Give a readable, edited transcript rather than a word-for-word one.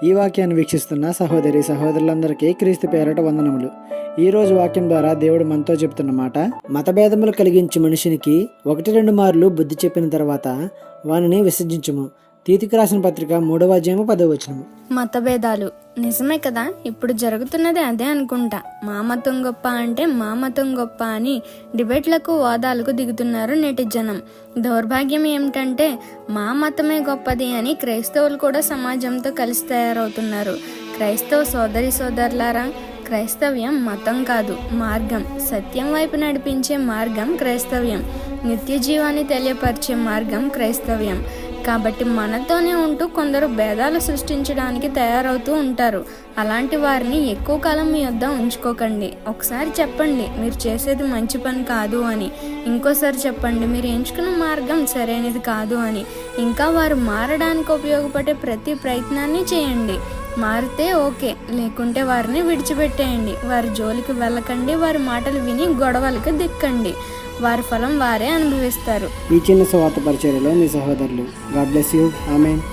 ఈ వాక్యాన్ని వీక్షిస్తున్న సహోదరి సహోదరులందరికీ క్రీస్తు పేరట వందనములు. ఈ రోజు వాక్యం ద్వారా దేవుడు మనతో చెప్తున్న మాట, మతభేదములు కలిగించి మనిషినికి 1-2 మార్లు బుద్ధి చెప్పిన తర్వాత వానిని విసర్జించుము. తీతుకు రాసిన పత్రిక 3వ అధ్యాయము 10వ వచనము. మతభేదాలు నిజమే కదా, ఇప్పుడు జరుగుతున్నది అదే అనుకుంటా. మా మతం గొప్ప అంటే మా మతం గొప్ప అని డిబేట్లకు వాదాలకు దిగుతున్నారు నేటి జనం. దౌర్భాగ్యం ఏమిటంటే మా మతమే గొప్పది అని క్రైస్తవులు కూడా సమాజంతో కలిసి తయారవుతున్నారు. క్రైస్తవ సోదరి సోదరులారా, క్రైస్తవ్యం మతం కాదు, మార్గం. సత్యం వైపు నడిపించే మార్గం క్రైస్తవ్యం. నిత్య జీవాన్ని తెలియపరిచే మార్గం క్రైస్తవ్యం. కాబట్టి మనతోనే ఉంటూ కొందరు భేదాలు సృష్టించడానికి తయారవుతూ ఉంటారు. అలాంటి వారిని ఎక్కువ కాలం మీ వద్ద ఉంచుకోకండి. ఒకసారి చెప్పండి మీరు చేసేది మంచి పని కాదు అని, ఇంకోసారి చెప్పండి మీరు ఎంచుకున్న మార్గం సరైనది కాదు అని. ఇంకా వారు మారడానికి ఉపయోగపడే ప్రతి ప్రయత్నాన్ని చేయండి. మారితే ఓకే, లేకుంటే వారిని విడిచిపెట్టేయండి. వారి జోలికి వెళ్ళకండి. వారి మాటలు విని గొడవలకు దిక్కండి. వారి ఫలం వారే అనుభవిస్తారు. ఈ చిన్న సువార్త పరిచర్యలో మీ సహోదరులు. God bless you. ఆమేన్.